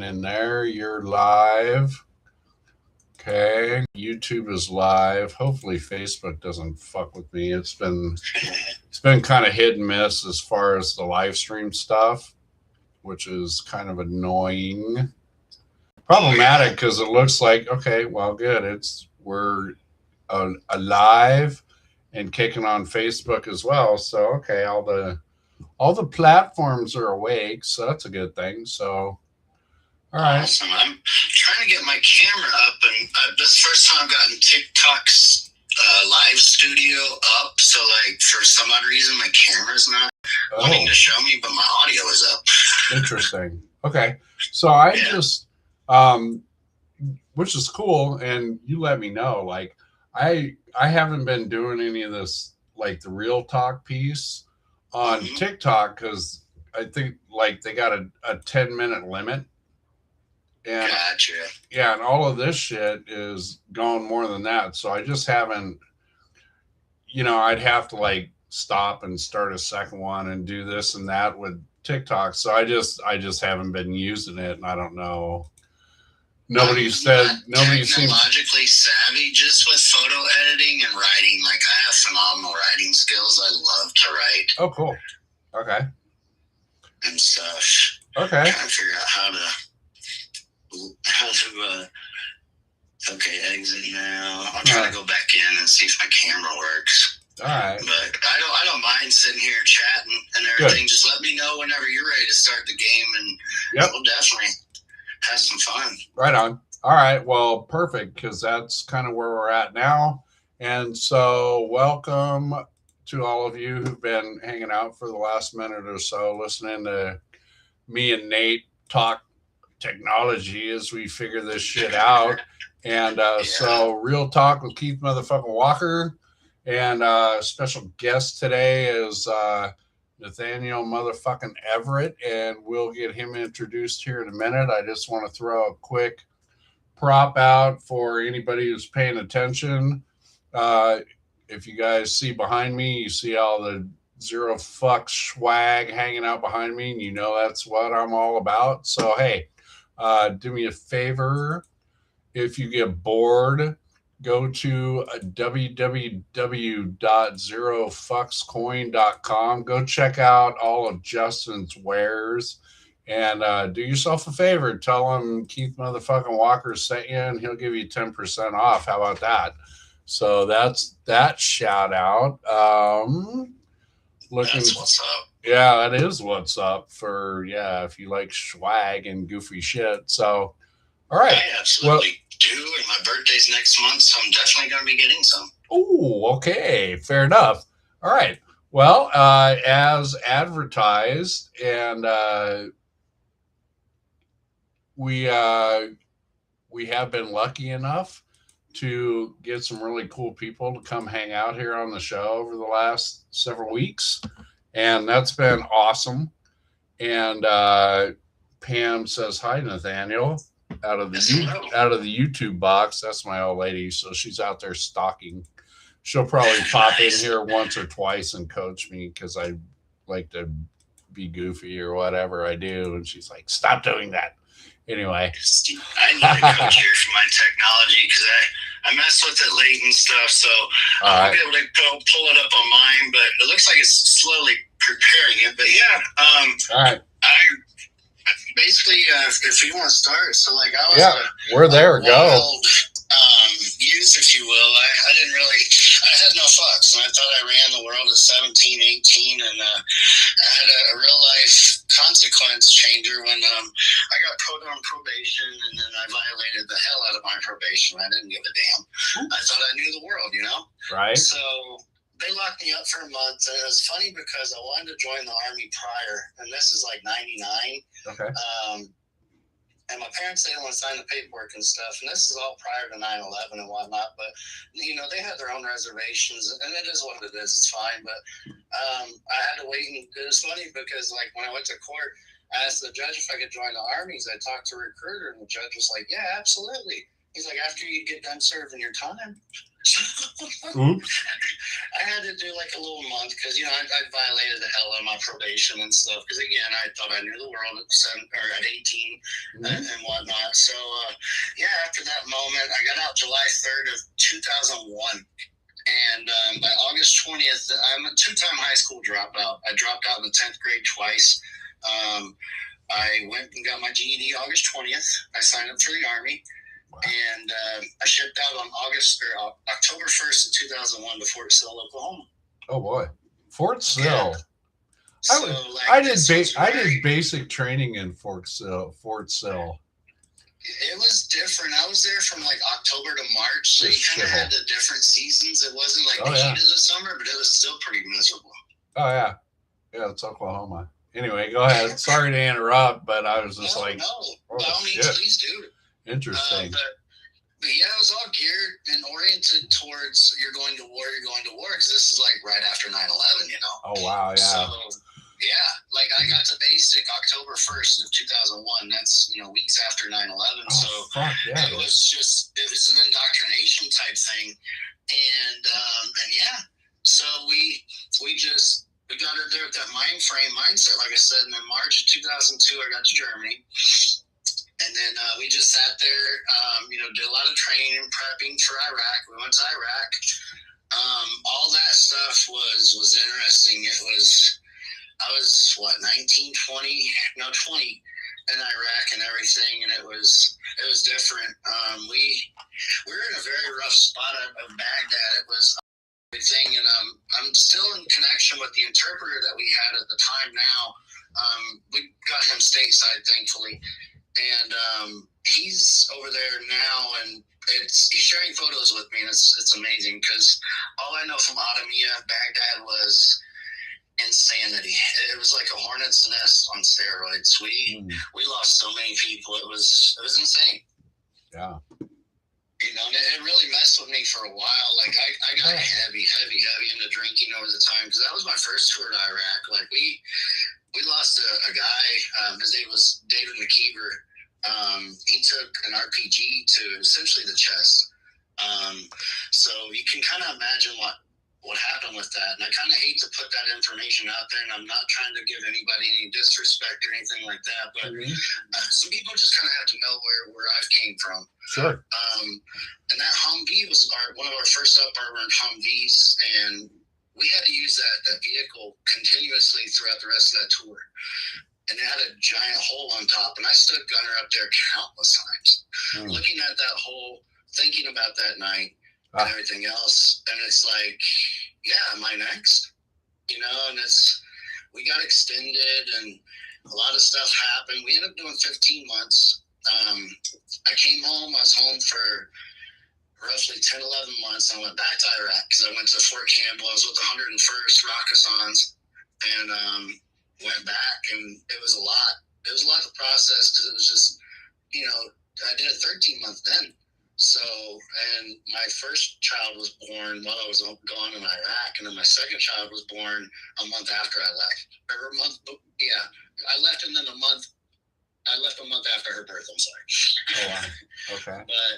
in there. You're live. Okay. YouTube is live. Hopefully Facebook doesn't fuck with me. It's been kind of hit and miss as far as the live stream stuff, which is kind of annoying. Problematic because it looks like, okay, well, good. We're alive and kicking on Facebook as well. So okay, all the platforms are awake, so that's a good thing. So all right. Awesome. I'm trying to get my camera up, and this is the first time I've gotten TikTok's live studio up. So, like, for some odd reason, my camera's not wanting to show me, but my audio is up. Interesting. Okay. So I just, which is cool, and you let me know. Like, I haven't been doing any of this, like the RealTalk piece on TikTok, because I think like they got a 10-minute limit. And gotcha. Yeah, and all of this shit is going more than that. So I just haven't, I'd have to like stop and start a second one and do this and that with TikTok. So I just haven't been using it, and I don't know. Nobody seems technologically savvy just with photo editing and writing. Like, I have phenomenal writing skills. I love to write. Oh, cool. Okay. And stuff. Okay. I'm trying to figure out how to okay, exit now. I'm trying to go back in and see if my camera works. All right. But I don't mind sitting here chatting and everything. Good. Just let me know whenever you're ready to start the game, and we'll definitely have some fun. Right on. All right. Well, perfect, because that's kind of where we're at now. And so welcome to all of you who've been hanging out for the last minute or so, listening to me and Nate talk technology as we figure this shit out. And so Real Talk with Keith motherfucking Walker, and special guest today is Nathaniel motherfucking Everitt, and we'll get him introduced here in a minute. I just want to throw a quick prop out for anybody who's paying attention. If you guys see behind me, you see all the zero fuck swag hanging out behind me, and you know that's what I'm all about. So hey, do me a favor. If you get bored, go to www.zerofuckscoin.com. Go check out all of Justin's wares, and do yourself a favor. Tell him Keith motherfucking Walker sent you, and he'll give you 10% off. How about that? So that's that shout out. That's what's up. Yeah, that is what's up for, if you like swag and goofy shit. So, all right. I absolutely do, and my birthday's next month, so I'm definitely going to be getting some. Oh, okay. Fair enough. All right. Well, as advertised, and we have been lucky enough to get some really cool people to come hang out here on the show over the last several weeks. And that's been awesome. And Pam says, hi, Nathaniel, out of the YouTube box. That's my old lady. So she's out there stalking. She'll probably pop in here once or twice and coach me, because I like to be goofy or whatever I do. And she's like, stop doing that. Anyway. I need a coach here for my technology, because I mess with it late and stuff. So I'll be able to pull it up on mine, but it looks like it's slowly preparing it. But all right. I basically, if you want to start, so like I was we're there. Go. Youth, if you will. I didn't really, I had no fucks, and I thought I ran the world at 17, 18, and I had a real life consequence changer when I got put on probation, and then I violated the hell out of my probation. I didn't give a damn. I thought I knew the world, Right. So they locked me up for a month, and it was funny because I wanted to join the Army prior, and this is like 99. Okay. And my parents, they didn't want to sign the paperwork and stuff. And this is all prior to 9/11 and whatnot. But, they had their own reservations. And it is what it is. It's fine. But I had to wait. And it was funny because, like, when I went to court, I asked the judge if I could join the Army. I talked to a recruiter. And the judge was like, yeah, absolutely. He's like, after you get done serving your time. Oops. I had to do like a little month because I violated the hell out of my probation and stuff. Because again, I thought I knew the world at 18 and whatnot. So after that moment, I got out July 3rd of 2001. And by August 20th, I'm a two-time high school dropout. I dropped out in the 10th grade twice. I went and got my GED August 20th. I signed up for the Army. Wow. And I shipped out on October 1st of 2001 to Fort Sill, Oklahoma. Oh, boy. Fort Sill. Yeah. So, I did basic training in Fort Sill. It was different. I was there from like October to March, so you kind of had the different seasons. It wasn't like the heat of the summer, but it was still pretty miserable. Oh, yeah. Yeah, it's Oklahoma. Anyway, go ahead. Sorry to interrupt, but I was just by all means, please do. Interesting. But yeah, it was all geared and oriented towards you're going to war, because this is like right after 9/11, Oh, wow, yeah. So, yeah, like I got to basic October 1st of 2001. That's, weeks after 9/11. So yeah, it was an indoctrination type thing. And yeah, so we got in there with that mindset, like I said. And in March of 2002, I got to Germany. And then we just sat there, did a lot of training and prepping for Iraq. We went to Iraq. All that stuff was interesting. I was 19, 20 in Iraq and everything, and it was different. We were in a very rough spot of Baghdad. It was everything, and I'm still in connection with the interpreter that we had at the time. Now we got him stateside, thankfully, and he's over there now, and he's sharing photos with me, and it's amazing because all I know from Adamiyah, Baghdad was insanity. It was like a hornet's nest on steroids. We lost so many people. It was insane. Yeah. And it really messed with me for a while. Like I got heavy into drinking over the time because that was my first tour to Iraq. Like we lost a guy. His name was David McKeever. He took an RPG to essentially the chest. So you can kind of imagine what happened with that. And I kind of hate to put that information out there, and I'm not trying to give anybody any disrespect or anything like that, but some people just kind of have to know where I've came from. Sure. And that Humvee was one of our first up-armored Humvees, and we had to use that vehicle continuously throughout the rest of that tour. And it had a giant hole on top, and I stood gunner up there countless times, looking at that hole, thinking about that night, and everything else. And it's like, yeah, am I next? And we got extended, and a lot of stuff happened. We ended up doing 15 months. I came home. I was home for roughly 10, 11 months. I went back to Iraq because I went to Fort Campbell. I was with the 101st Rakkasans, and went back, and it was a lot. It was a lot to process because it was just, I did a 13-month then. So, and my first child was born while I was gone in Iraq, and then my second child was born a month after I left. I left, and then I left a month after her birth. I'm sorry. Oh, wow. Okay. But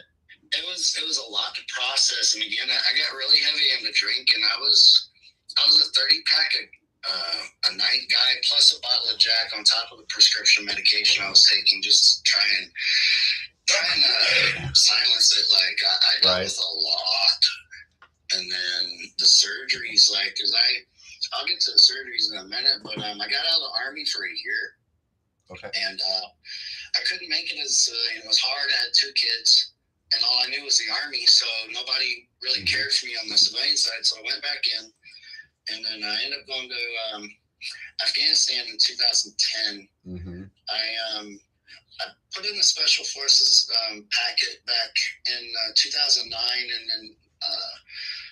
it was a lot to process, and again, I got really heavy into drink, and I was a 30-pack a night guy plus a bottle of Jack on top of the prescription medication I was taking, just trying to silence it. Like I dealt with a lot, and then the surgeries. Like, cause I'll get to the surgeries in a minute, but I got out of the Army for a year. Okay. And I couldn't make it as it was hard. I had 2 kids, and all I knew was the Army, so nobody really cared for me on the civilian side. So I went back in, and then I ended up going to Afghanistan in 2010. I put in the Special Forces packet back in 2009, and then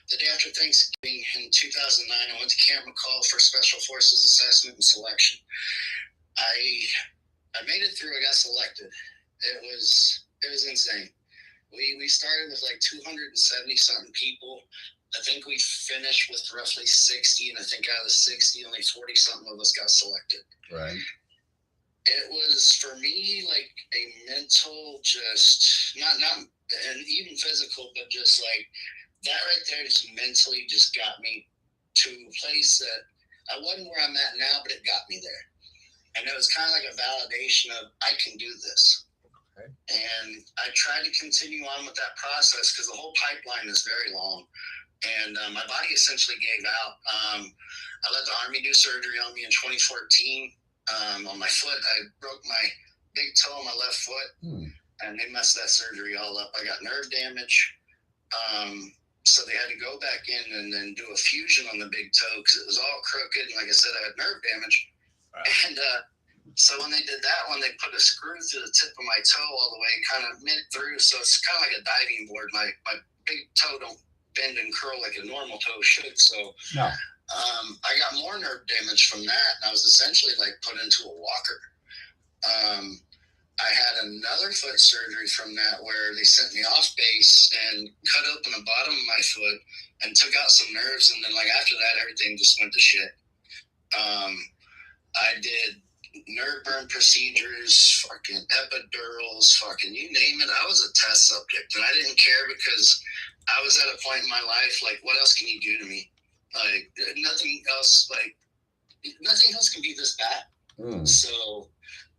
the day after Thanksgiving in 2009, I went to Camp McCall for Special Forces assessment and selection. I made it through. I got selected. It was insane. We started with like 270 something people. I think we finished with roughly 60, and I think out of the 60, only 40 something of us got selected. Right. It was for me like a mental, just not and even physical, but just like that right there just mentally just got me to a place that I wasn't where I'm at now, but it got me there. And it was kind of like a validation of, I can do this. Okay. And I tried to continue on with that process because the whole pipeline is very long. And my body essentially gave out. I let the Army do surgery on me in 2014. On my foot, I broke my big toe on my left foot, and they messed that surgery all up. I got nerve damage. So they had to go back in and then do a fusion on the big toe because it was all crooked. And like I said, I had nerve damage. Wow. And so when they did that one, they put a screw through the tip of my toe all the way, kind of mid through. So it's kind of like a diving board. My big toe don't bend and curl like a normal toe should. So no. I got more nerve damage from that. And I was essentially like put into a walker. I had another foot surgery from that where they sent me off base and cut open the bottom of my foot and took out some nerves. And then like after that, everything just went to shit. I did nerve burn procedures, fucking epidurals, fucking you name it. I was a test subject and I didn't care because I was at a point in my life, like, what else can you do to me? Like nothing else can be this bad. So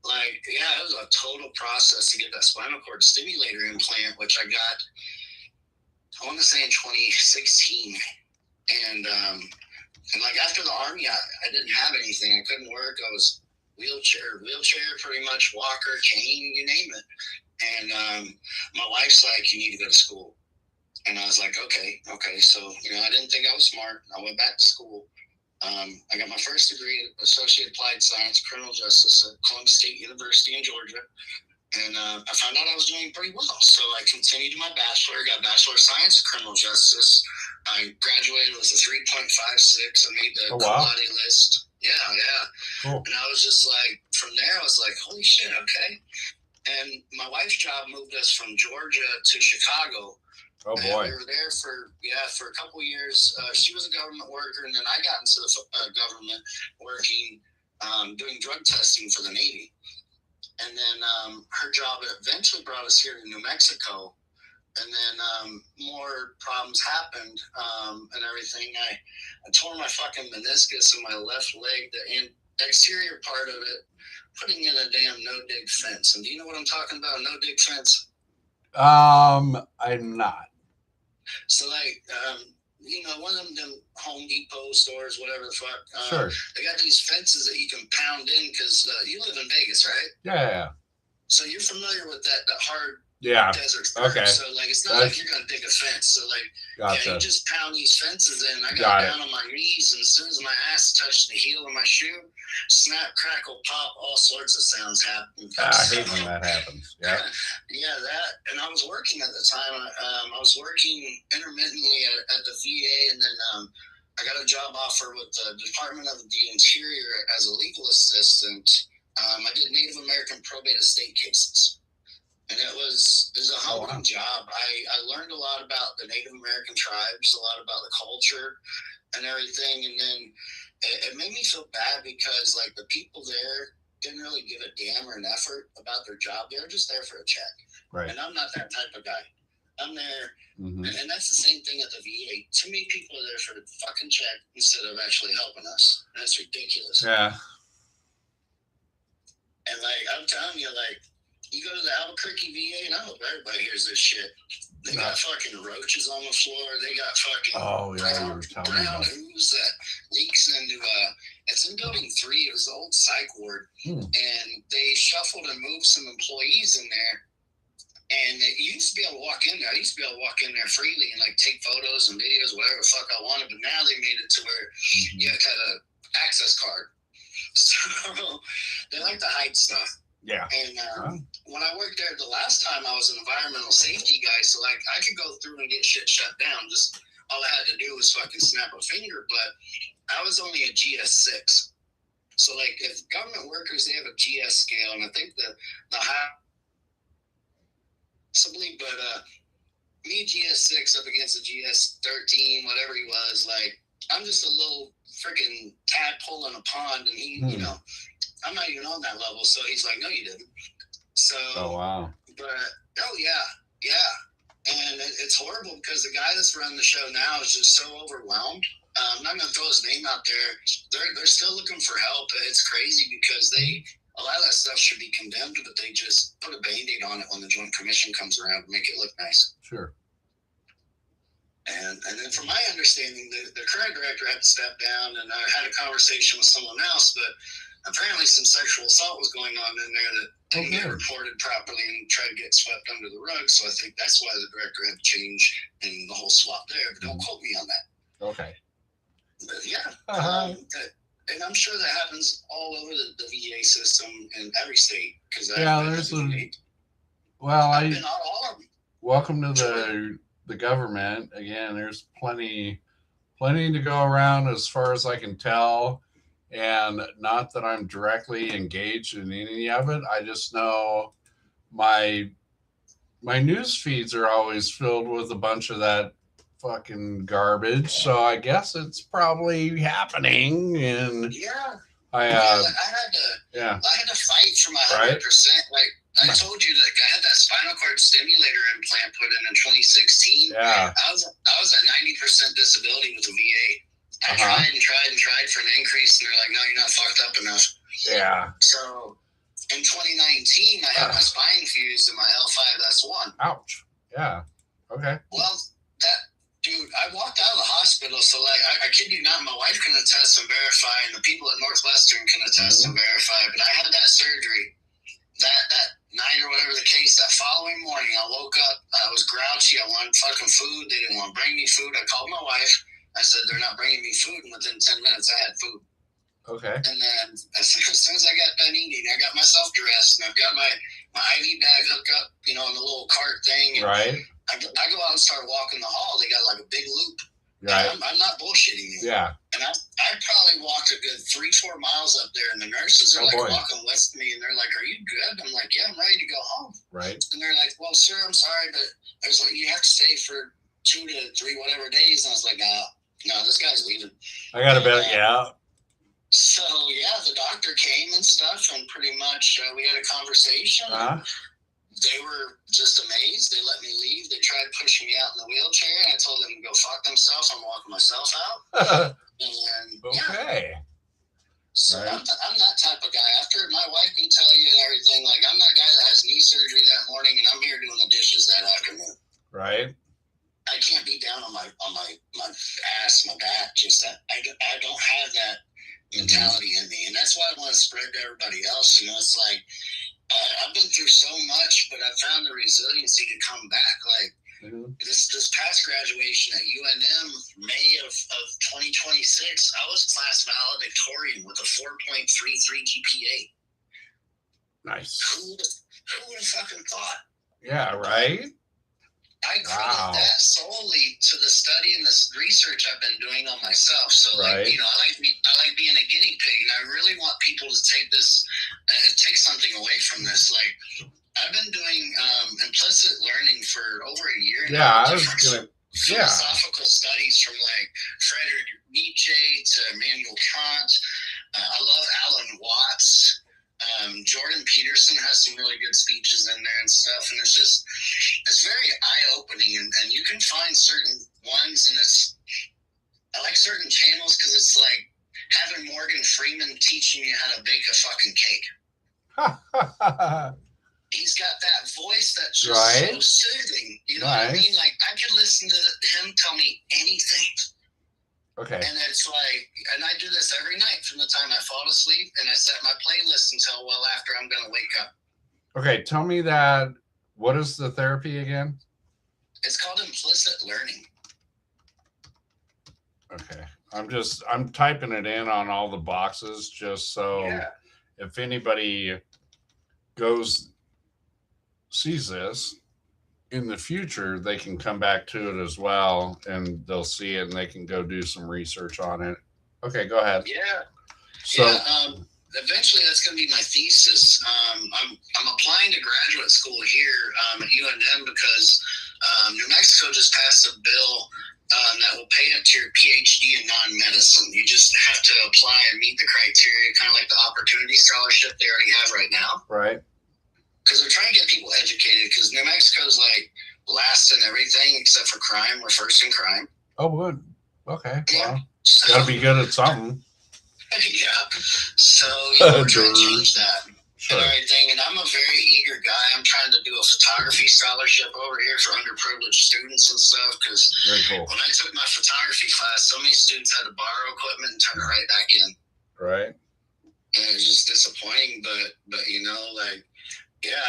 like, yeah, it was a total process to get that spinal cord stimulator implant, which I got, I want to say in 2016. And like after the Army, I didn't have anything. I couldn't work. I was wheelchair pretty much, walker, cane, you name it. And my wife's like, you need to go to school. And I was like, okay. So, I didn't think I was smart. I went back to school. I got my first degree in Associate Applied Science, Criminal Justice at Columbus State University in Georgia. And I found out I was doing pretty well. So I continued my bachelor, got Bachelor of Science in Criminal Justice. I graduated with a 3.56. I made the cum laude list. Yeah. Cool. And I was just like, from there, I was like, holy shit, okay. And my wife's job moved us from Georgia to Chicago. Oh boy! And we were there for a couple of years. She was a government worker, and then I got into the government working, doing drug testing for the Navy. And then her job eventually brought us here to New Mexico. And then more problems happened and everything. I tore my fucking meniscus in my left leg, the exterior part of it, putting in a damn no-dig fence. And do you know what I'm talking about? A no-dig fence? I'm not. So like, one of them Home Depot stores, whatever the fuck. Sure. They got these fences that you can pound in because you live in Vegas, right? Yeah. So you're familiar with that hard desert stuff. Okay. So like, it's not like you're gonna dig a fence. So like, gotcha. You just pound these fences in. I got down on my knees, and as soon as my ass touched the heel of my shoe, snap, crackle, pop, all sorts of sounds happen. I hate when that happens. Yeah. Yeah, that. And I was working at the time. I was working intermittently at the VA, and then I got a job offer with the Department of the Interior as a legal assistant. I did Native American probate estate cases. And it was a humbling job. I learned a lot about the Native American tribes, a lot about the culture and everything. And then it made me feel bad because, like, the people there didn't really give a damn or an effort about their job. They were just there for a check. Right. And I'm not that type of guy. I'm there, and that's the same thing at the VA. Too many people are there for the fucking check instead of actually helping us. And that's ridiculous. Yeah. And, like, I'm telling you, like, you go to the Albuquerque VA, and I hope everybody hears this shit. They got fucking roaches on the floor. They got fucking brown ooze that leaks into it's in building 3. It was the old psych ward. And they shuffled and moved some employees in there. And you used to be able to walk in there. I used to be able to walk in there freely and like take photos and videos, whatever the fuck I wanted. But now they made it to where you have to have an access card. So they like to hide stuff. Yeah. And when I worked there the last time, I was an environmental safety guy. So, like, I could go through and get shit shut down. Just all I had to do was fucking snap a finger. But I was only a GS6. So, like, if government workers, they have a GS scale. And I think the high, possibly, but me, GS6 up against a GS13, whatever he was, like, I'm just a little freaking tadpole in a pond. And he, I'm not even on that level. So he's like, no, you didn't. So, oh, wow. But, yeah. And it's horrible because the guy that's running the show now is just so overwhelmed. I'm not going to throw his name out there. They're still looking for help. It's crazy because a lot of that stuff should be condemned, but they just put a Band-Aid on it when the Joint Commission comes around to make it look nice. Sure. And then from my understanding, the current director had to step down, and I had a conversation with someone else, but apparently some sexual assault was going on in there that didn't get reported properly and tried to get swept under the rug. So I think that's why the director had to change and the whole swap there. But don't quote me on that. Okay. But yeah. And I'm sure that happens all over the VA system in every state. There's I've been on all of them. Welcome to the government. Again, there's plenty to go around as far as I can tell. And not that I'm directly engaged in any of it. I just know my news feeds are always filled with a bunch of that fucking garbage. So I guess it's probably happening. And I had to fight for my 100%. Like I told you, that I had that spinal cord stimulator implant put in 2016. Yeah. I was at 90% disability with the VA. I tried and tried for an increase, and they're like, no, you're not fucked up enough. Yeah. So in 2019, I had my spine fused in my L5S1. Ouch. Yeah. Okay. Well, dude, I walked out of the hospital, so like, I kid you not, my wife can attest and verify, and the people at Northwestern can attest and verify, but I had that surgery that night or whatever the case. That following morning, I woke up, I was grouchy, I wanted fucking food, they didn't want to bring me food. I called my wife, I said, they're not bringing me food, and within 10 minutes, I had food. Okay. And then as soon as I got done eating, I got myself dressed, and I've got my IV bag hooked up, in the little cart thing. And right. I go out and start walking the hall. They got like a big loop. Right. I'm not bullshitting you. Yeah. And I probably walked a good 3-4 miles up there, and the nurses are walking with me, and they're like, "Are you good?" I'm like, "Yeah, I'm ready to go home." Right. And they're like, "Well, sir, I'm sorry, but there's you have to stay for 2 to 3 whatever days." And I was like, "No, this guy's leaving." I got a bit, yeah. So yeah, the doctor came and stuff, and pretty much we had a conversation. They were just amazed. They let me leave. They tried pushing me out in the wheelchair, and I told them to go fuck themselves. I'm walking myself out. And okay. Yeah. So right. I'm that type of guy. After my wife can tell you and everything, like I'm that guy that has knee surgery that morning, and I'm here doing the dishes that afternoon. Right. I can't be down on my ass, my back. Just that I don't have that mentality in me, and that's why I want to spread to everybody else. It's like. I've been through so much, but I've found the resiliency to come back. Like this past graduation at UNM, May of 2026, I was class valedictorian with a 4.33 GPA. Nice. Who would have fucking thought? Yeah, right? I credit that solely to the study and the research I've been doing on myself. So, right. I like being a guinea pig, and I really want people to take something away from this. Like, I've been doing implicit learning for over a year now. I was gonna. Philosophical studies from like Friedrich Nietzsche to Immanuel Kant. I love Alan Watts. Jordan Peterson has some really good speeches in there and stuff, and it's very eye-opening, and you can find certain ones, and I like certain channels because it's like having Morgan Freeman teaching you how to bake a fucking cake. He's got that voice that's just so soothing, you know what I mean? Like, I could listen to him tell me anything. Okay. And it's like, and I do this every night from the time I fall asleep, and I set my playlist until well after I'm going to wake up. Okay, tell me that. What is the therapy again? It's called implicit learning. Okay. I'm typing it in on all the boxes just so if anybody sees this in the future, they can come back to it as well, and they'll see it, and they can go do some research on it. Okay, go ahead. Yeah. So, eventually, that's going to be my thesis. I'm applying to graduate school here at UNM because New Mexico just passed a bill that will pay up to your PhD in non-medicine. You just have to apply and meet the criteria, kind of like the opportunity scholarship they already have right now. Right. Because they're trying to get people educated, because New Mexico's like last last in everything except for crime. We're first in crime. Oh, good. Okay. Yeah. Well, So, gotta be good at something. yeah. So, we're trying to change that. Sure. And everything, and I'm a very eager guy. I'm trying to do a photography scholarship over here for underprivileged students and stuff, because cool. When I took my photography class, so many students had to borrow equipment and turn it right back in. Right. And it was just disappointing, but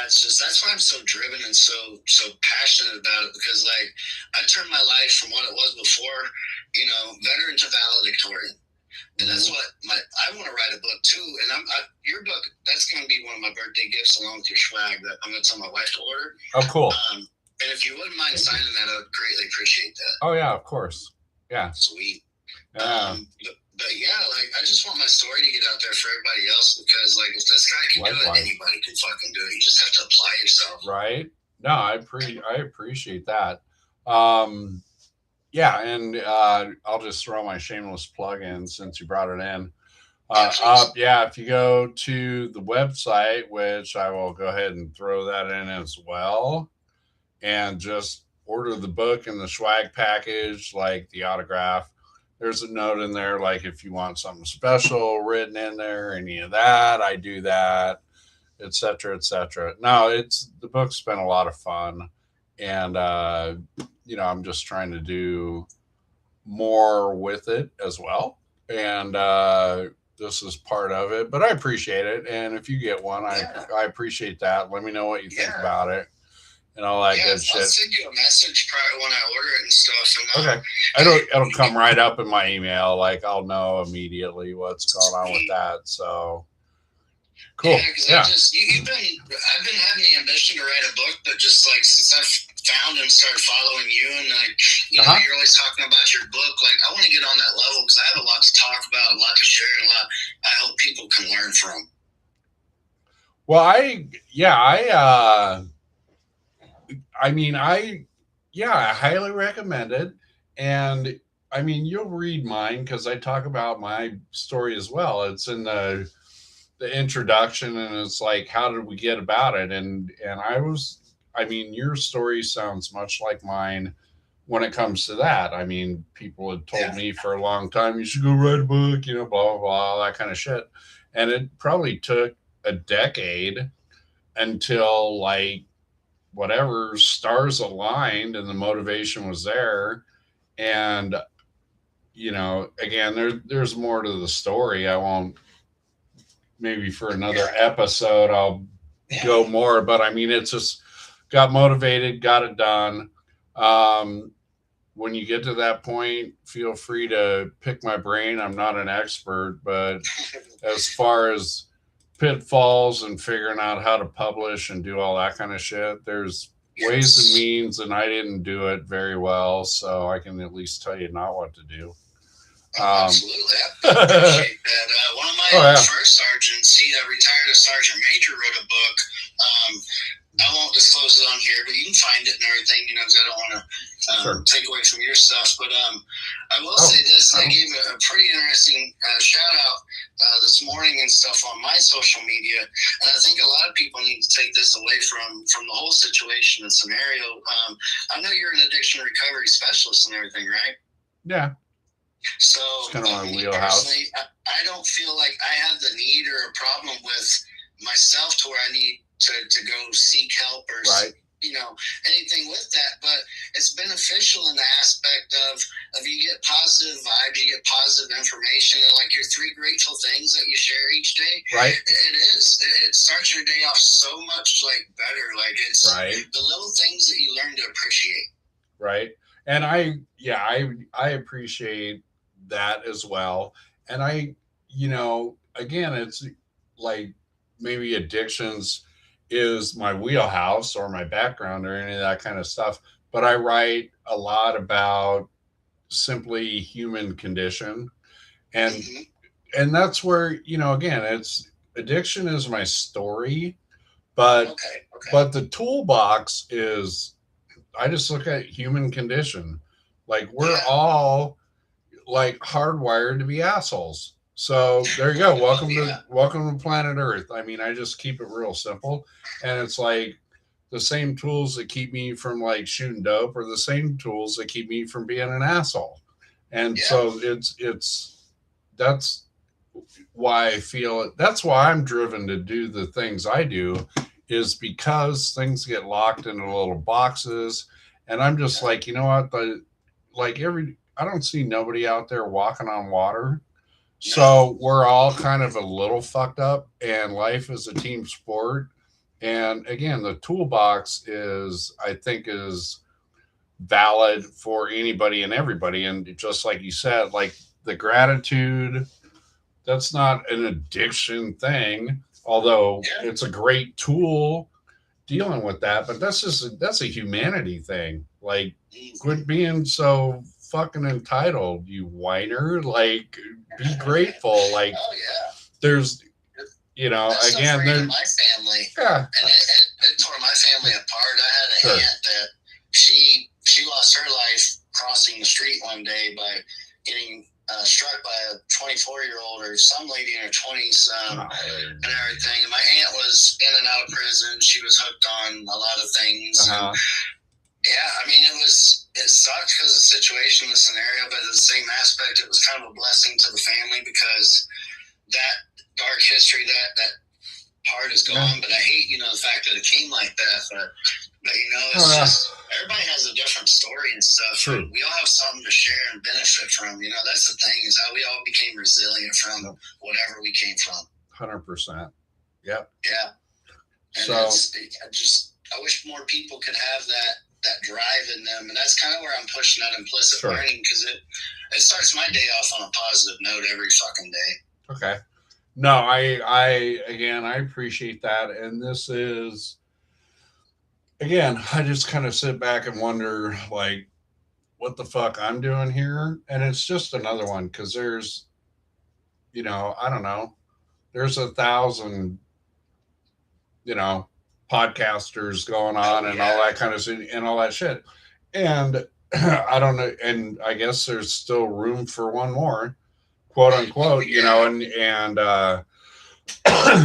it's just, that's why I'm so driven and so passionate about it, because I turned my life from what it was before, veteran to valedictorian. And that's what I want to write a book too. And your book, that's going to be one of my birthday gifts along with your swag that I'm going to tell my wife to order. Oh, cool. And if you wouldn't mind signing that, I would greatly appreciate that. Oh yeah, of course. Yeah. Sweet. Yeah. But yeah, I just want my story to get out there for everybody else, because if this guy can do it, anybody can fucking do it. You just have to apply yourself. Right. No, I appreciate that. Yeah, and I'll just throw my shameless plug in since you brought it in. If you go to the website, which I will go ahead and throw that in as well, and just order the book and the swag package, like the autograph. There's a note in there, like if you want something special written in there, any of that, I do that, etc., etc. No, the book's been a lot of fun, and I'm just trying to do more with it as well. And this is part of it, but I appreciate it. And if you get one, I appreciate that. Let me know what you think about it. And all that good shit. I'll send you a message prior when I order it and stuff. And, okay. It'll come right up in my email. I'll know immediately what's going on with that. So cool. Yeah, because I've been having the ambition to write a book, but just since I've found and started following you, and you're always talking about your book, I want to get on that level, because I have a lot to talk about, a lot to share, and a lot I hope people can learn from. Well, I highly recommend it. And you'll read mine, because I talk about my story as well. It's in the introduction, and it's how did we get about it? And your story sounds much like mine when it comes to that. People had told me for a long time, you should go write a book, blah, blah, blah, all that kind of shit. And it probably took a decade until whatever stars aligned and the motivation was there. And, again, there's more to the story. I won't, maybe for another episode, I'll go more, but it's just got motivated, got it done. When you get to that point, feel free to pick my brain. I'm not an expert, but as far as pitfalls and figuring out how to publish and do all that kind of shit, there's ways and means, and I didn't do it very well, so I can at least tell you not what to do. Absolutely. I appreciate that. One of my first sergeants, he retired as Sergeant Major, wrote a book. I won't disclose it on here, but you can find it and everything, because I don't want to take away from your stuff. But I will say this. I gave a pretty interesting shout out this morning and stuff on my social media. And I think a lot of people need to take this away from the whole situation and scenario. I know you're an addiction recovery specialist and everything, right? Yeah. So it's kind of my wheelhouse. Personally, I don't feel like I have the need or a problem with myself to where I need to go seek help or anything with that, but it's beneficial in the aspect of you get positive vibes, you get positive information, and your 3 grateful things that you share each day. Right. It starts your day off so much better. It's the little things that you learn to appreciate. Right. And I appreciate that as well. And again, it's maybe addictions is my wheelhouse or my background or any of that kind of stuff, but I write a lot about simply human condition, and that's where again, it's addiction is my story, but but the toolbox is I just look at human condition. We're all hardwired to be assholes. So there you go. Welcome to planet Earth. I just keep it real simple. And it's the the same tools that keep me from like shooting dope are the same tools that keep me from being an asshole. And Yeah. so that's why I feel that's why I'm driven to do the things I do is because things get locked into little boxes and I'm just Yeah. like, you know what, I don't see nobody out there walking on water. No. So we're all kind of a little fucked up and life is a team sport. And again, the toolbox I think is valid for anybody and everybody. And just like you said, like the gratitude, that's not an addiction thing, although Yeah. it's a great tool dealing with that. But that's a humanity thing. Like, quit being so fucking entitled, you whiner. Like, be grateful. Like, Oh yeah. there's, you know, That stuff again, ran there, in my family, yeah, and it tore my family apart. I had a Sure. aunt that she lost her life crossing the street one day by getting struck by a 24-year-old or some lady in her 20s and everything. And my aunt was in and out of prison. She was hooked on a lot of things. Uh-huh. Yeah, I mean, it sucked because of the situation, the scenario, but in the same aspect, it was kind of a blessing to the family because that dark history, that part is gone. But I hate, the fact that it came like that. But it's just everybody has a different story and stuff. True. And we all have something to share and benefit from. That's the thing is how we all became resilient from whatever we came from. 100%. Yep. Yeah. And so I wish more people could have that drive in them, and that's kind of where I'm pushing that implicit learning because it starts my day off on a positive note every fucking day. Okay. No, I appreciate that, and this is again, I just kind of sit back and wonder like what the fuck I'm doing here, and it's just another one because there's, I don't know, there's 1,000, podcasters going on and all that kind of shit and all that shit. And I don't know. And I guess there's still room for one more, quote unquote, and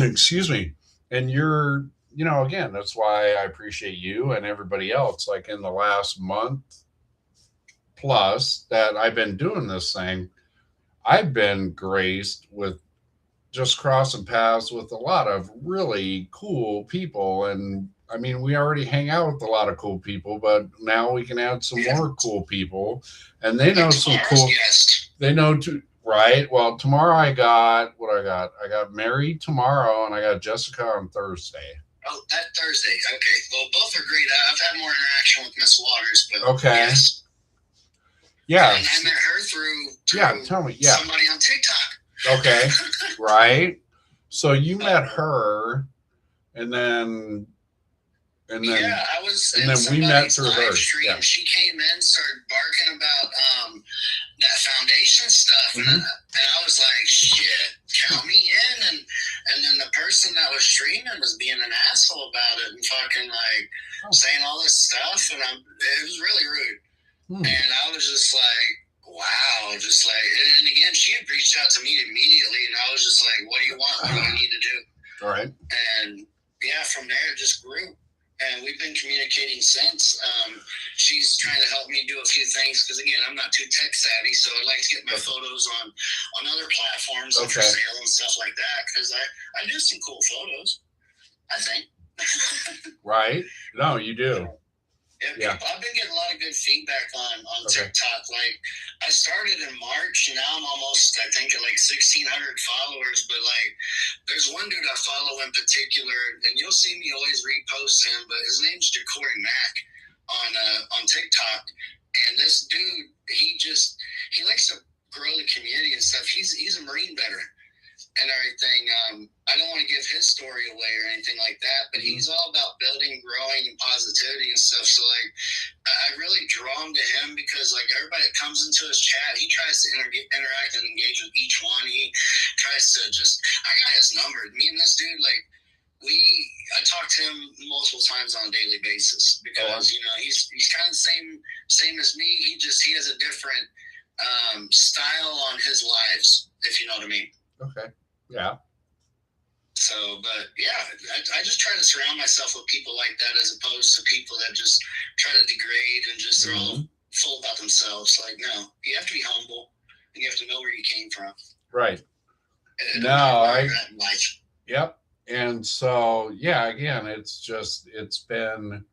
excuse me. And you're, again, that's why I appreciate you and everybody else. Like in the last month plus that I've been doing this thing, I've been graced with just crossing paths with a lot of really cool people. And I mean, we already hang out with a lot of cool people, but now we can add some more cool people. And they know some cool. They know too, right? Well, tomorrow I got I got Mary tomorrow, and I got Jessica on Thursday. Oh, that Thursday. Okay. Well, both are great. I've had more interaction with Miss Waters, but okay. Yes. Yeah. And I met her through yeah. Tell me. Yeah. Somebody on TikTok. Okay. Right. So you met her, and then yeah, I was. And then we met through her. Yeah. She came in, started barking about that foundation stuff, and I was like, "Shit, count me in." And then the person that was streaming was being an asshole about it and fucking saying all this stuff, and it was really rude. And I was just like, wow, just like, and again, she had reached out to me immediately, and I was just like, what do you want? What do I need to do? All right. And yeah, from there it just grew. And we've been communicating since. She's trying to help me do a few things because, again, I'm not too tech savvy, so I'd like to get my photos on other platforms for sale and stuff like that because I do some cool photos, I think. Right. No, you do. Yeah. I've been getting a lot of good feedback on TikTok. Like, I started in March, and now I'm almost, I think, at like 1,600 followers. But like, there's one dude I follow in particular, and you'll see me always repost him. But his name's Jacory Mack on TikTok. And this dude, he likes to grow the community and stuff. He's a Marine veteran and everything. I don't want to give his story away or anything like that, but he's all about building, growing, and positivity and stuff. So like, I really draw him to him because like everybody that comes into his chat, he tries to interact and engage with each one. He tries to I got his number. Me and this dude, like, I talk to him multiple times on a daily basis because he's kind of the same as me. He has a different style on his lives, if you know what I mean. Okay. Yeah. So, but yeah, I just try to surround myself with people like that as opposed to people that just try to degrade and just they're all full about themselves. Like, no, you have to be humble and you have to know where you came from. Right. Yep. And so, yeah, again, it's been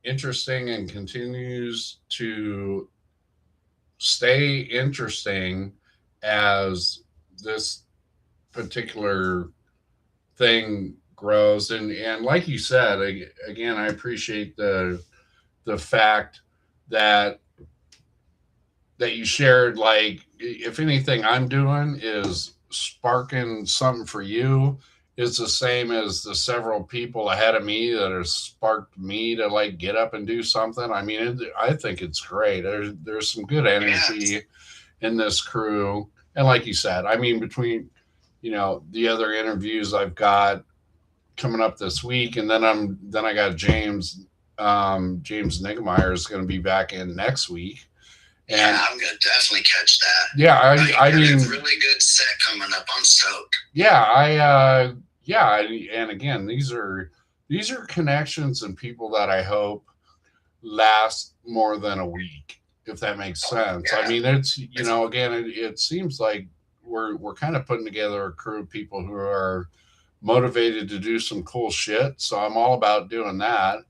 interesting and continues to stay interesting as this particular thing grows. And like you said, again, I appreciate the fact that you shared, like, if anything I'm doing is sparking something for you, it's the same as the several people ahead of me that have sparked me to like get up and do something. I mean, I think it's great. There's some good energy in this crew. And like you said, I mean, between, the other interviews I've got coming up this week, and then I got James Niggemeyer is going to be back in next week. And yeah, I'm gonna definitely catch that. Yeah, I mean, it's a really good set coming up. I'm stoked. Yeah, and again, these are connections and people that I hope last more than a week, if that makes sense. Yeah. I mean, it's again, it seems like we're kind of putting together a crew of people who are motivated to do some cool shit. So I'm all about doing that.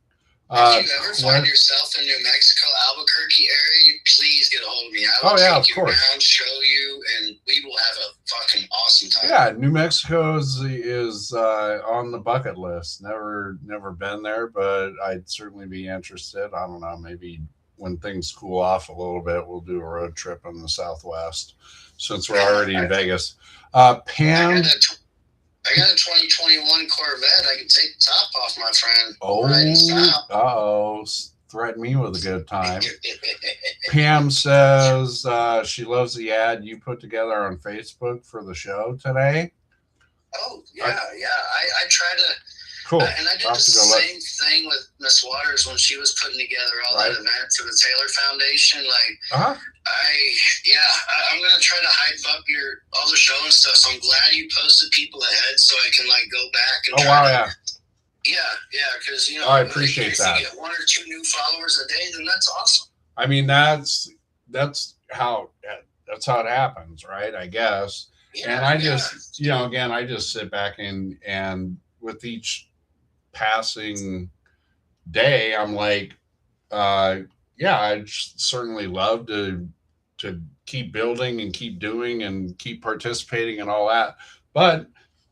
If you ever find yourself in New Mexico, Albuquerque area, please get a hold of me. I will take you around, show you, and we will have a fucking awesome time. Yeah, New Mexico is on the bucket list. Never been there, but I'd certainly be interested. I don't know, maybe when things cool off a little bit, we'll do a road trip in the Southwest since we're already in Vegas. Pam. I got a 2021 Corvette. I can take the top off, my friend. Oh, threaten me with a good time. Pam says she loves the ad you put together on Facebook for the show today. Oh, yeah. I try to. Cool. And I did the same thing with Miss Waters when she was putting together all that event for the Taylor Foundation. Like, I'm gonna try to hype up all the show and stuff. So I'm glad you posted people ahead so I can like go back and because I appreciate that. If you get 1 or 2 new followers a day, then that's awesome. I mean, that's how it happens, right? I guess. Yeah, and I just again, I just sit back and with each passing day, I'm like, I'd certainly love to keep building and keep doing and keep participating and all that. But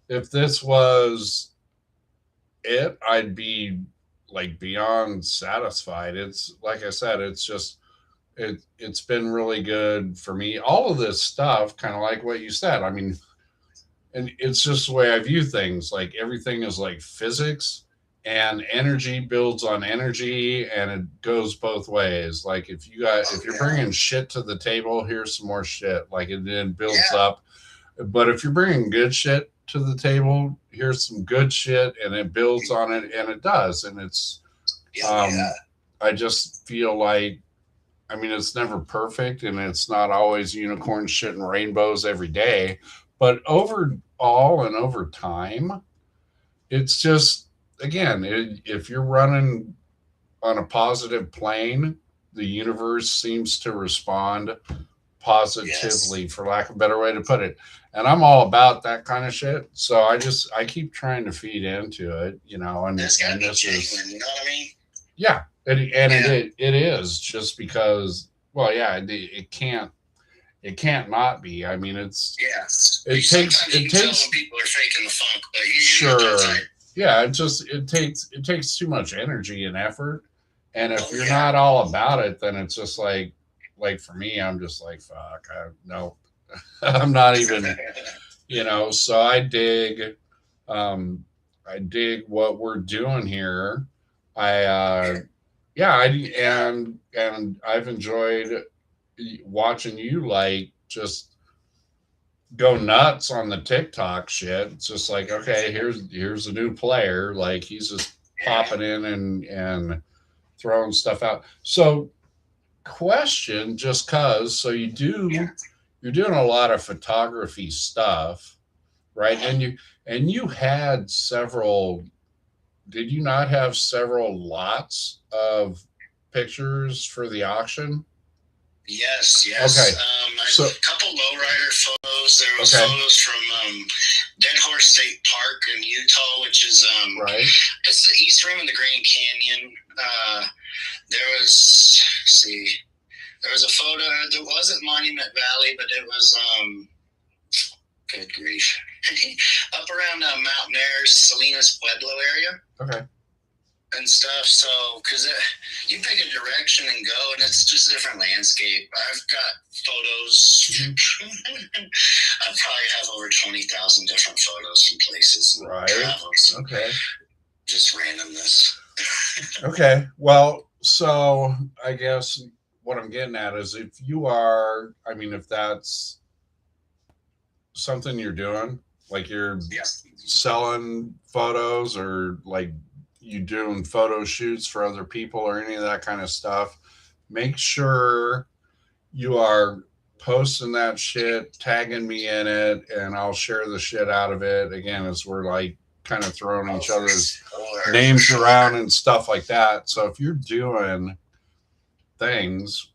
if this was it, I'd be like beyond satisfied. It's like I said, it's just it's been really good for me. All of this stuff, kind of like what you said. I mean, and it's just the way I view things. Like everything is like physics, and energy builds on energy, and it goes both ways. Like if you're bringing shit to the table, here's some more shit. Like it then builds up. But if you're bringing good shit to the table, here's some good shit, and it builds on it, and it does. And it's, I just feel like, I mean, it's never perfect, and it's not always unicorn shit and rainbows every day. But overall and over time, it's just, again, if you're running on a positive plane, the universe seems to respond positively, for lack of a better way to put it. And I'm all about that kind of shit. So I keep trying to feed into it, and this is, you know what I mean? Yeah. It is just because, it can't not be. I mean, it takes people are faking the funk, but sure. Yeah, it takes too much energy and effort. And if you're not all about it, then it's just like for me, I'm just like, fuck, no, I'm not even, so I dig what we're doing here. And I've enjoyed watching you like just go nuts on the TikTok shit. It's just like, okay, here's a new player. Like he's just popping in and throwing stuff out. So question, just cause, so you're doing a lot of photography stuff. right? And you had several. Did you not have several lots of pictures for the auction? Yes. Okay. A couple lowrider photos. There was photos from Dead Horse State Park in Utah, which is right. It's the East Rim of the Grand Canyon. There was there was a photo. There wasn't Monument Valley, but it was good grief, up around Mount Airs, Salinas Pueblo area. Okay. And stuff. So, because you pick a direction and go, and it's just a different landscape. I've got photos. I probably have over 20,000 different photos from places and travels. Okay. Just randomness. Okay. Well, so I guess what I'm getting at is if you are, I mean, if that's something you're doing, like you're selling photos or like you doing photo shoots for other people or any of that kind of stuff, make sure you are posting that shit, tagging me in it, and I'll share the shit out of it. Again, as we're like kind of throwing each other's names around and stuff like that. So if you're doing things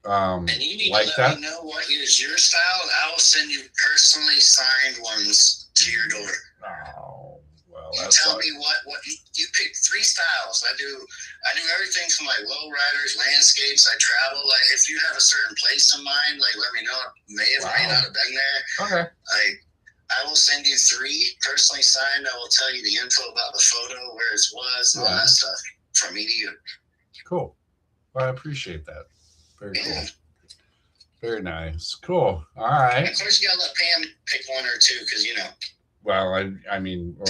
and you need like to let me know what is your style, and I will send you personally signed ones to your door. Oh, well, you tell me what you pick 3 styles. I do everything from like low riders, landscapes. I travel. Like if you have a certain place in mind, like let me know. It may not have been there. Okay. I will send you 3 personally signed. I will tell you the info about the photo, where it was, and all that stuff from me to you. Cool. Well, I appreciate that. Very cool. Very nice. Cool. All right. And of course, you gotta let Pam pick 1 or 2 because you know. Well, I mean, or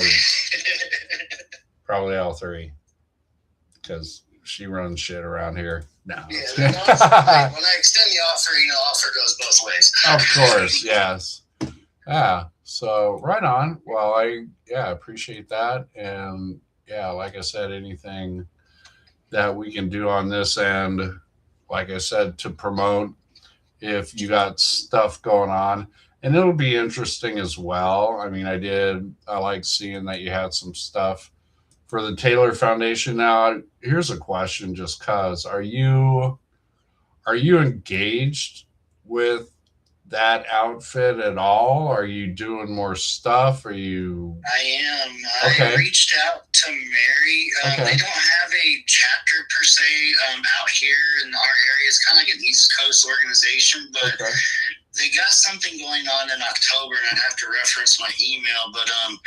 probably all 3 because she runs shit around here. No. Yeah, when I extend the offer, offer goes both ways. Of course, yes. Yeah. So right on. Well, I appreciate that, and like I said, anything that we can do on this end, like I said, to promote if you got stuff going on. And it'll be interesting as well. I mean, I like seeing that you had some stuff for the Taylor Foundation. Now, here's a question just cause. Are you engaged with that outfit at all? Are you doing more stuff? Are you? I am. Okay. I reached out to Mary. They don't have a chapter per se out here in our area. It's kind of like an East Coast organization, but they got something going on in October, and I'd have to reference my email. But I'm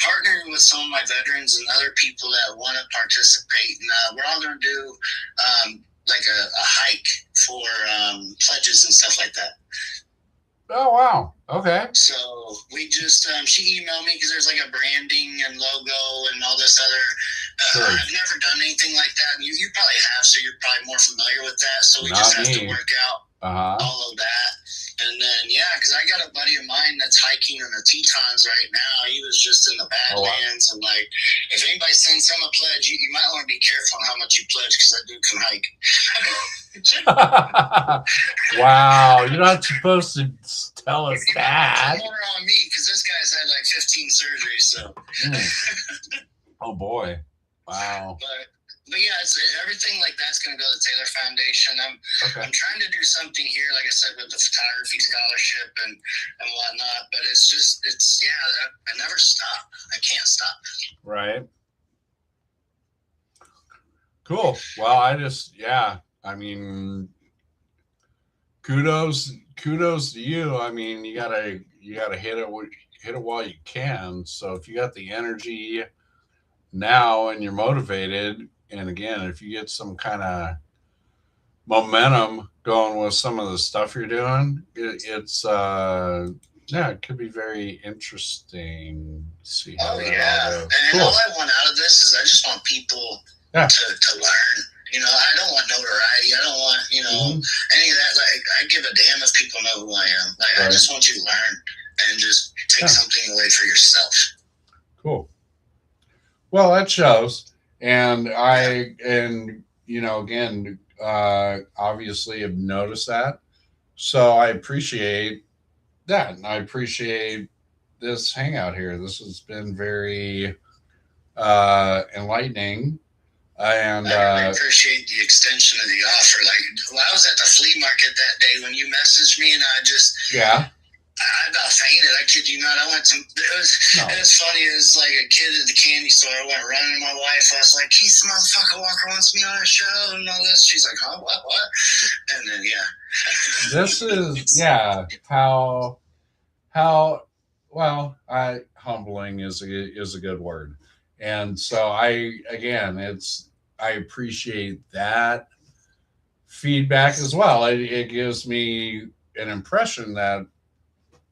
partnering with some of my veterans and other people that want to participate, and we're all going to do like a hike for pledges and stuff like that. Oh, wow. Okay. So we just, she emailed me because there's like a branding and logo and all this other, I've never done anything like that. You probably have, so you're probably more familiar with that. So we just have to work out all of that. And then, because I got a buddy of mine that's hiking in the Tetons right now. He was just in the Badlands. And like, if anybody sends him a pledge, you might want to be careful on how much you pledge because that dude can hike. Wow. You're not supposed to tell us that. It's more on me because this guy's had like 15 surgeries. So. Oh, boy. Wow. But it's everything like that's going to go to the Taylor Foundation. I'm trying to do something here, like I said, with the photography scholarship and whatnot. But I never stop. I can't stop. Right. Cool. Well, I mean, kudos to you. I mean, you gotta hit it while you can. So if you got the energy now and you're motivated. And again, if you get some kind of momentum going with some of the stuff you're doing, it's it could be very interesting. See how that all goes. And all I want out of this is I just want people to learn. I don't want notoriety. I don't want any of that. Like I give a damn if people know who I am. Like I just want you to learn and just take something away for yourself. Cool. Well, that shows. And obviously have noticed that. So I appreciate that. And I appreciate this hangout here. This has been very enlightening. And I really appreciate the extension of the offer. Like, well, I was at the flea market that day when you messaged me, and I about fainted. I kid you not. I went to it was funny. It was like a kid at the candy store. I went running to my wife. I was like, "Keith, motherfucker Walker wants me on a show and all this." She's like, "Huh? What?" And then this is how well humbling is a good word. And so I appreciate that feedback as well. It gives me an impression that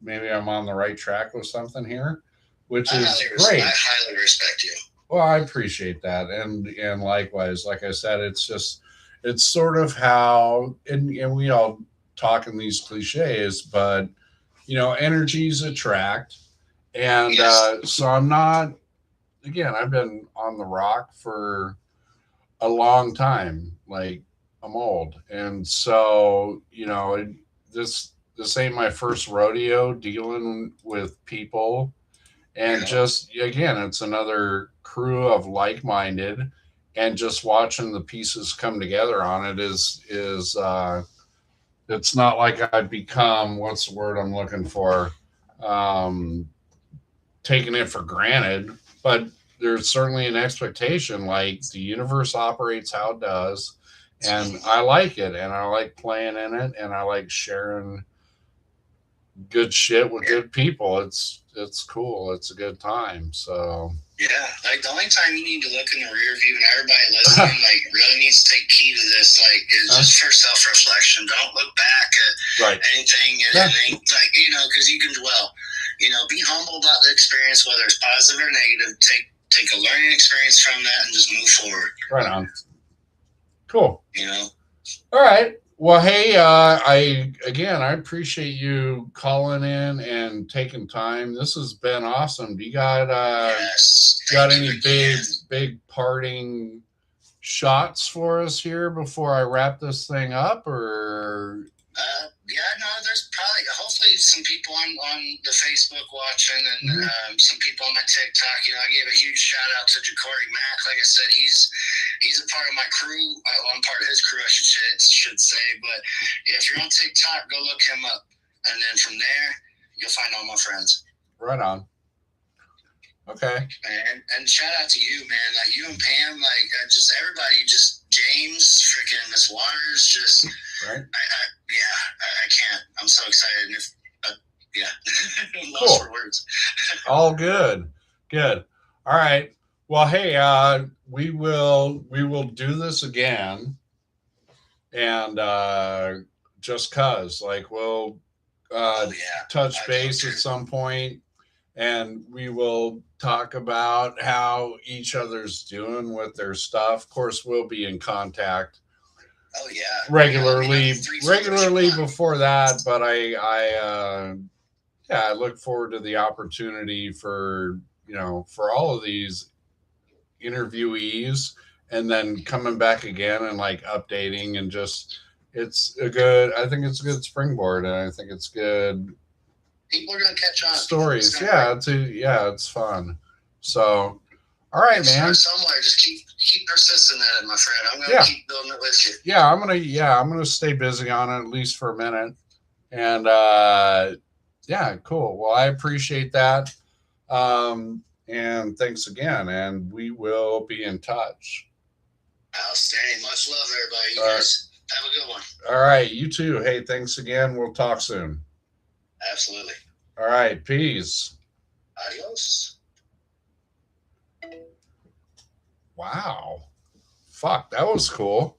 maybe I'm on the right track with something here, which is great. I highly respect you. Well, I appreciate that, and likewise, like I said, it's sort of how, and we all talk in these cliches, but energies attract, and so I'm not. Again, I've been on the rock for a long time. Like, I'm old, and so this ain't my first rodeo dealing with people, and just again, it's another crew of like-minded, and just watching the pieces come together on it is it's not like I've become, what's the word I'm looking for, um taking it for granted, but there's certainly an expectation. Like, the universe operates how it does, and I like it, and I like playing in it, and I like sharing good shit with good people. It's cool. It's a good time. So yeah, like the only time you need to look in the rear view, and everybody listening, like, really needs to take key to this, like, is just for self-reflection. Don't look back at anything, and like, because you can dwell. Be humble about the experience, whether it's positive or negative. Take a learning experience from that and just move forward. Right on. Cool. All right. Well, hey, I appreciate you calling in and taking time. This has been awesome. Do you got any big parting shots for us here before I wrap this thing up, or? There's probably, hopefully, some people on the Facebook watching, and some people on my TikTok. I gave a huge shout out to Ja'Cory Mack. Like I said, he's a part of my crew. I'm part of his crew, I should say. But if you're on TikTok, go look him up, and then from there, you'll find all my friends. Right on. Okay. And shout out to you, man. Like, you and Pam, like, just everybody, just James, freaking Miss Waters, just right. I can't. I'm so excited. I'm lost for words. All good. All right. Well, hey, we will do this again, and just cause, like, we'll touch base at some point, and we will talk about how each other's doing with their stuff. Of course, we'll be in contact. Oh yeah, regularly before that, but I look forward to the opportunity for all of these interviewees, and then coming back again and like updating, and just I think it's a good springboard, and I think it's good. People are gonna catch on. Stories, it's fun. So, all right, man. Somewhere, just keep persisting at it, my friend. I'm gonna keep building it with you. I'm gonna stay busy on it, at least for a minute. And cool. Well, I appreciate that. And thanks again, and we will be in touch. Outstanding. Much love, everybody. You guys have a good one. All right, you too. Hey, thanks again. We'll talk soon. Absolutely. All right, peace. Adios. Wow. Fuck, that was cool.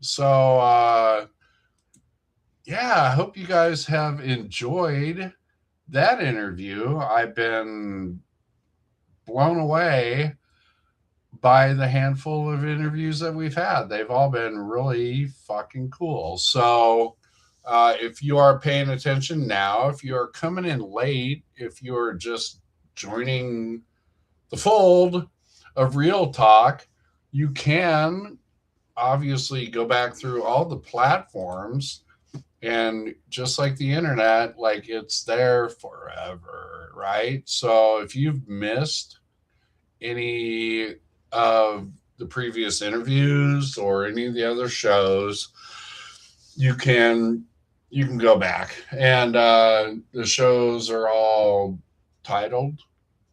So I hope you guys have enjoyed that interview. I've been blown away by the handful of interviews that we've had. They've all been really fucking cool. So if you are paying attention now, if you are coming in late, if you're just joining the fold of RealTalk, you can obviously go back through all the platforms And just like the internet, like it's there forever, right? So if you've missed any of the previous interviews or any of the other shows, you can you can go back, and the shows are all titled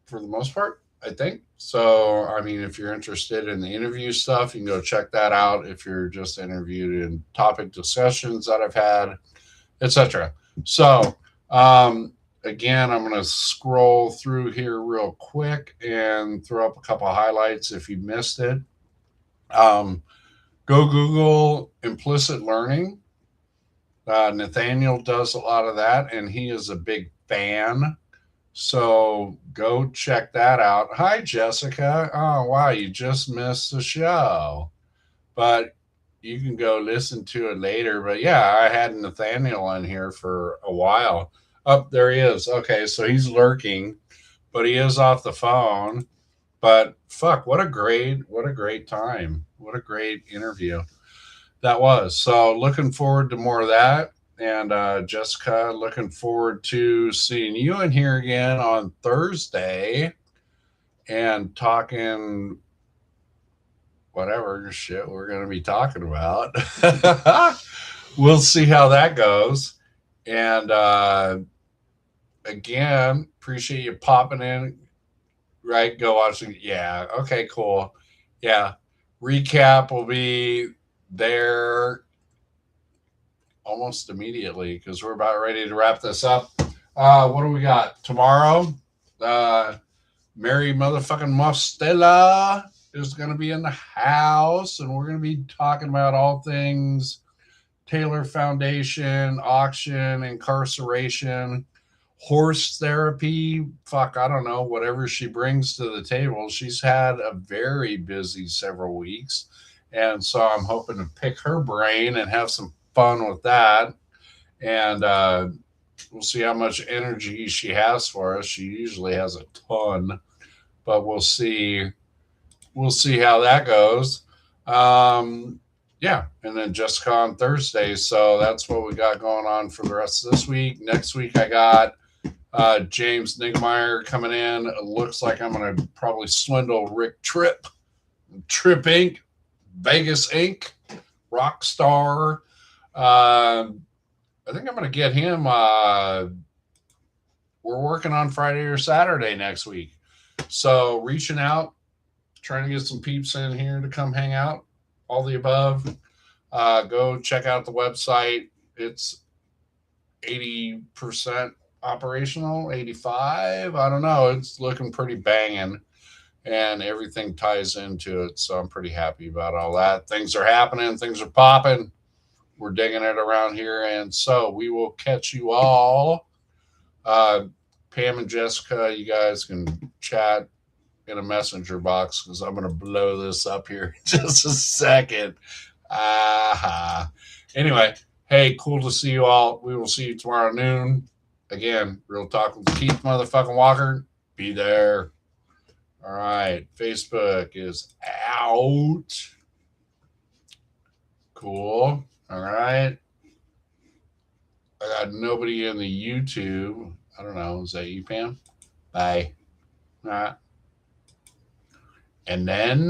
for the most part, I think. So, I mean, if you're interested in the interview stuff, you can go check that out. If you're just interviewed in topic discussions that I've had, etc. So, um, again, I'm going to scroll through here real quick and throw up a couple of highlights if you missed it. Um, Go Google implicit learning. Nathaniel does a lot of that, and he is a big fan. So go check that out. Hi, Jessica. Oh, wow, you just missed the show. But you can go listen to it later. But yeah, I had Nathaniel in here for a while. Up there he is. Okay, so he's lurking, but he is off the phone. But fuck, what a great time. What a great interview that was. So looking forward to more of that. And Jessica, looking forward to seeing you in here again on Thursday and talking whatever shit we're going to be talking about. We'll see how that goes. And again, appreciate you popping in. Right, go watching. Yeah, okay, cool. Yeah, recap will be there almost immediately because we're about ready to wrap this up. What do we got tomorrow? Uh, Mary motherfucking Mostella is going to be in the house, and we're going to be talking about all things Taylor Foundation, auction, incarceration, horse therapy. Fuck, I don't know, whatever she brings to the table. She's had a very busy several weeks. And so I'm hoping to pick her brain and have some fun with that. And we'll see how much energy she has for us. She usually has a ton, but we'll see. We'll see how that goes. Um, yeah, and then Jessica on Thursday. So that's what we got going on for the rest of this week. Next week, I got James Niggemeyer coming in. It looks like I'm going to probably swindle Rick Tripp, Trip Inc., Vegas Inc., Rockstar. I think I'm going to get him. We're working on Friday or Saturday next week. So reaching out, trying to get some peeps in here to come hang out, all the above. Go check out the website. It's 80% operational, 85. I don't know. It's looking pretty banging, and everything ties into it. So I'm pretty happy about all that. Things are happening. Things are popping. We're digging it around here. And so we will catch you all. Pam and Jessica, you guys can chat in a messenger box because I'm going to blow this up here in just a second. Aha. Anyway, hey, cool to see you all. We will see you tomorrow noon. Again, Real Talk with Keith motherfucking Walker. Be there. All right. Facebook is out. Cool. All right. I got nobody in the YouTube. I don't know. Is that you, Pam? Bye. All right. And then